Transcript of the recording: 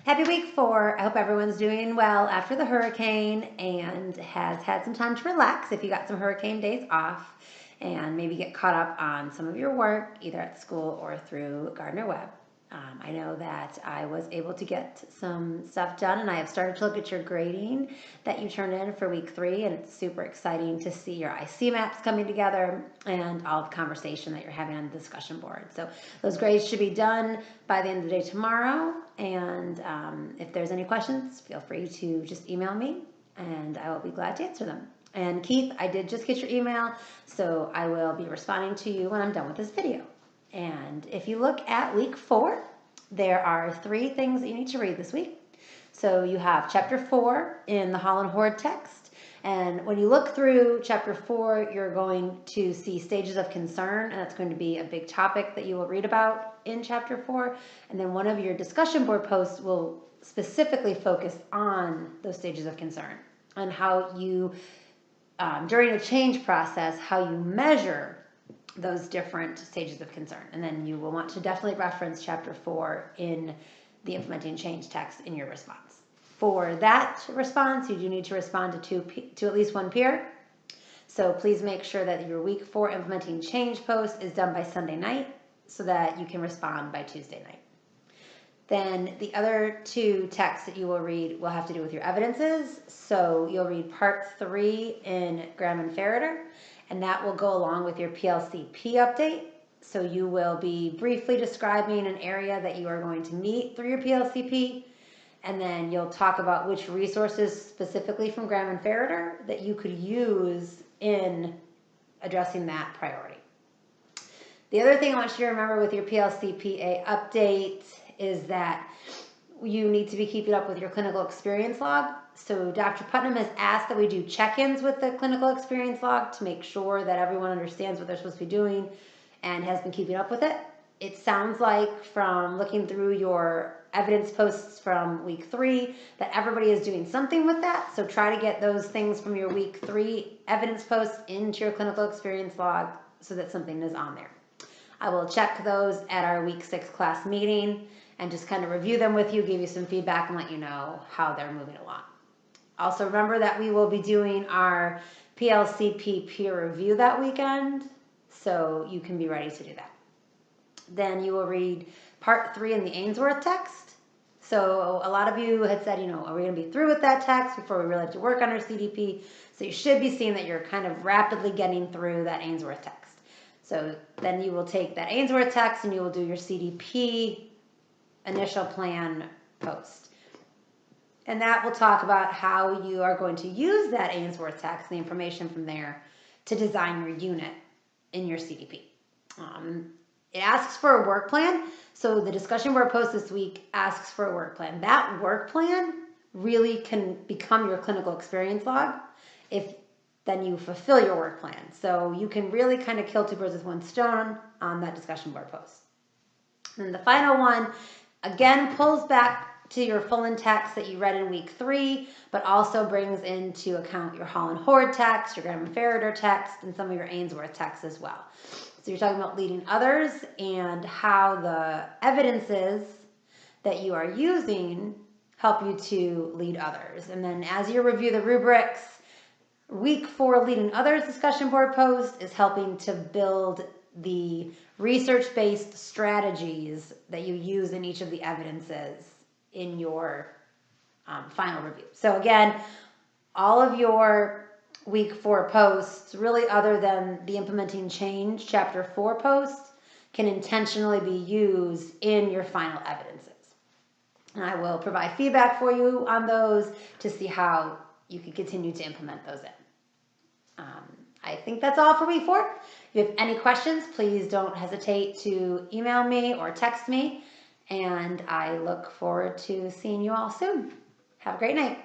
Happy week 4. I hope everyone's doing well after the hurricane and has had some time to relax if you got some hurricane days off and maybe get caught up on some of your work either at school or through Gardner Webb. I know that I was able to get some stuff done, and I have started to look at your grading that you turned in for week 3, and it's super exciting to see your IC maps coming together and all the conversation that you're having on the discussion board. So those grades should be done by the end of the day tomorrow, and if there's any questions, feel free to just email me, and I will be glad to answer them. And Keith, I did just get your email, so I will be responding to you when I'm done with this video. And if you look at week 4, there are 3 things that you need to read this week. So you have chapter 4 in the Holland Horde text. And when you look through chapter 4, you're going to see stages of concern, and that's going to be a big topic that you will read about in chapter 4. And then one of your discussion board posts will specifically focus on those stages of concern and how you, during a change process, how you measure those different stages of concern. And then you will want to definitely reference chapter 4 in the implementing change text in your response. For that response, you do need to respond to at least 1 peer. So please make sure that your week 4 implementing change post is done by Sunday night so that you can respond by Tuesday night. Then the other 2 texts that you will read will have to do with your evidences. So you'll read part 3 in Graham and Farrader, and that will go along with your PLCP update. So you will be briefly describing an area that you are going to meet through your PLCP, and then you'll talk about which resources specifically from Graham and Farrader that you could use in addressing that priority. The other thing I want you to remember with your PLCPA update is that you need to be keeping up with your clinical experience log. So Dr. Putnam has asked that we do check-ins with the clinical experience log to make sure that everyone understands what they're supposed to be doing and has been keeping up with it. It sounds like from looking through your evidence posts from week 3 that everybody is doing something with that. So try to get those things from your week 3 evidence posts into your clinical experience log so that something is on there. I will check those at our week 6 class meeting and just kind of review them with you, give you some feedback, and let you know how they're moving along. Also remember that we will be doing our PLCP peer review that weekend, so you can be ready to do that. Then you will read part 3 in the Ainsworth text. So a lot of you had said, are we going to be through with that text before we really have to work on our CDP? So you should be seeing that you're kind of rapidly getting through that Ainsworth text. So then you will take that Ainsworth text and you will do your CDP initial plan post. And that will talk about how you are going to use that Ainsworth text, the information from there, to design your unit in your CDP. It asks for a work plan. So the discussion board post this week asks for a work plan. That work plan really can become your clinical experience log if then you fulfill your work plan. So you can really kind of kill 2 birds with 1 stone on that discussion board post. And the final one, again, pulls back to your full text that you read in week 3, but also brings into account your Holland Horde text, your Graham and Farrader text, and some of your Ainsworth text as well. So you're talking about leading others and how the evidences that you are using help you to lead others. And then as you review the rubrics, week 4 leading others discussion board post is helping to build the research-based strategies that you use in each of the evidences in your final review. So again, all of your week 4 posts, really other than the implementing change chapter 4 post, can intentionally be used in your final evidences. And I will provide feedback for you on those to see how you can continue to implement those in. I think that's all for week 4. If you have any questions, please don't hesitate to email me or text me. And I look forward to seeing you all soon. Have a great night.